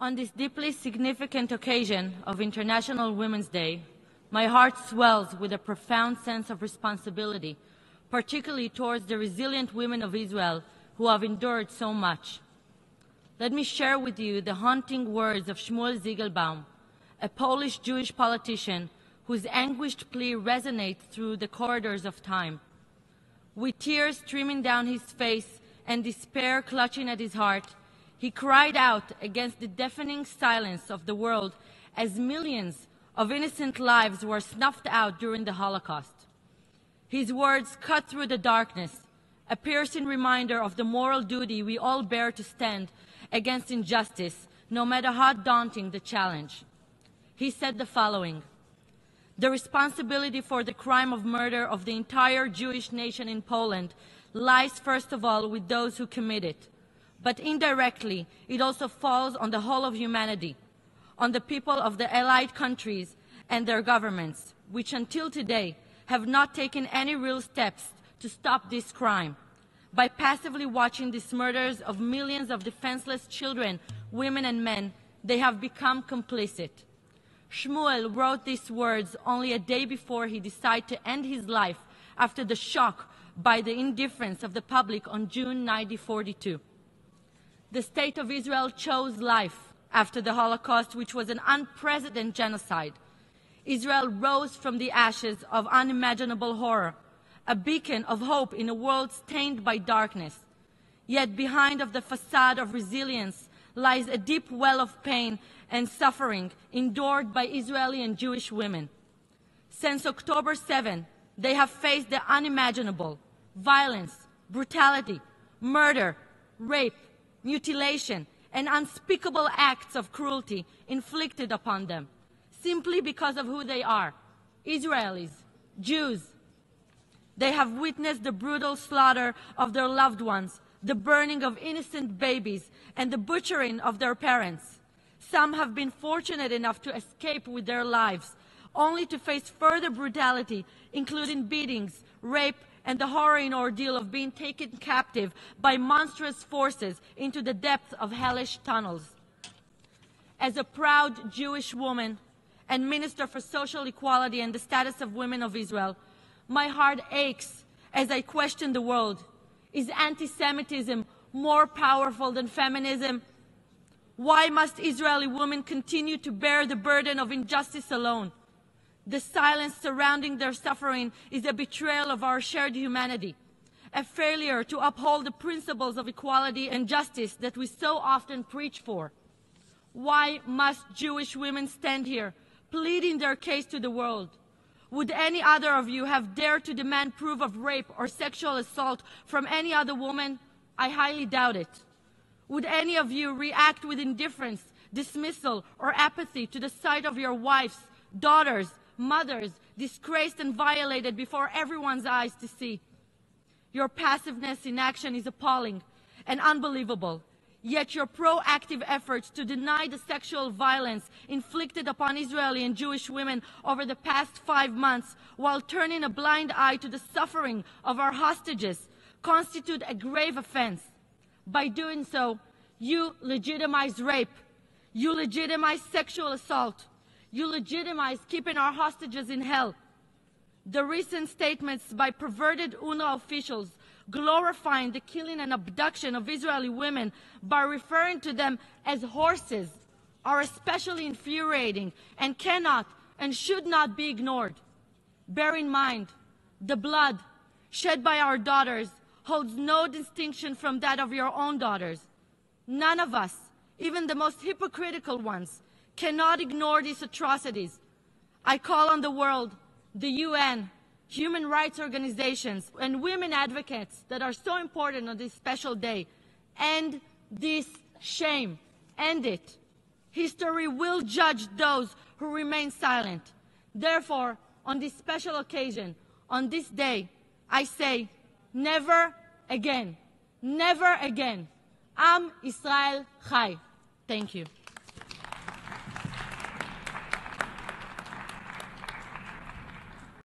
On this deeply significant occasion of International Women's Day, my heart swells with a profound sense of responsibility, particularly towards the resilient women of Israel who have endured so much. Let me share with you the haunting words of Shmuel Ziegelbaum, a Polish Jewish politician whose anguished plea resonates through the corridors of time. With tears streaming down his face and despair clutching at his heart, he cried out against the deafening silence of the world as millions of innocent lives were snuffed out during the Holocaust. His words cut through the darkness, a piercing reminder of the moral duty we all bear to stand against injustice, no matter how daunting the challenge. He said the following: "The responsibility for the crime of murder of the entire Jewish nation in Poland lies first of all with those who commit it. But indirectly, it also falls on the whole of humanity, on the people of the allied countries and their governments, which until today have not taken any real steps to stop this crime. By passively watching these murders of millions of defenseless children, women and men, they have become complicit." Shmuel wrote these words only a day before he decided to end his life after the shock by the indifference of the public on June 1942. The State of Israel chose life after the Holocaust, which was an unprecedented genocide. Israel rose from the ashes of unimaginable horror, a beacon of hope in a world stained by darkness. Yet behind of the facade of resilience lies a deep well of pain and suffering endured by Israeli and Jewish women. Since October 7, they have faced the unimaginable: violence, brutality, murder, rape, mutilation, and unspeakable acts of cruelty inflicted upon them, simply because of who they are: Israelis, Jews. They have witnessed the brutal slaughter of their loved ones, the burning of innocent babies, and the butchering of their parents. Some have been fortunate enough to escape with their lives, only to face further brutality, including beatings, rape, and the harrowing ordeal of being taken captive by monstrous forces into the depths of hellish tunnels. As a proud Jewish woman and Minister for Social Equality and the Status of Women of Israel, my heart aches as I question the world. Is anti-Semitism more powerful than feminism? Why must Israeli women continue to bear the burden of injustice alone? The silence surrounding their suffering is a betrayal of our shared humanity, a failure to uphold the principles of equality and justice that we so often preach for. Why must Jewish women stand here, pleading their case to the world? Would any other of you have dared to demand proof of rape or sexual assault from any other woman? I highly doubt it. Would any of you react with indifference, dismissal, or apathy to the sight of your wives, daughters, mothers, disgraced and violated before everyone's eyes to see? Your passiveness in action is appalling and unbelievable. Yet your proactive efforts to deny the sexual violence inflicted upon Israeli and Jewish women over the past 5 months, while turning a blind eye to the suffering of our hostages, constitute a grave offense. By doing so, you legitimize rape. You legitimize sexual assault. You legitimize keeping our hostages in hell. The recent statements by perverted UNRWA officials glorifying the killing and abduction of Israeli women by referring to them as horses are especially infuriating and cannot and should not be ignored. Bear in mind, the blood shed by our daughters holds no distinction from that of your own daughters. None of us, even the most hypocritical ones, cannot ignore these atrocities. I call on the world, the UN, human rights organizations, and women advocates that are so important on this special day. End this shame. End it. History will judge those who remain silent. Therefore, on this special occasion, on this day, I say, never again. Never again. Am Israel Chai. Thank you.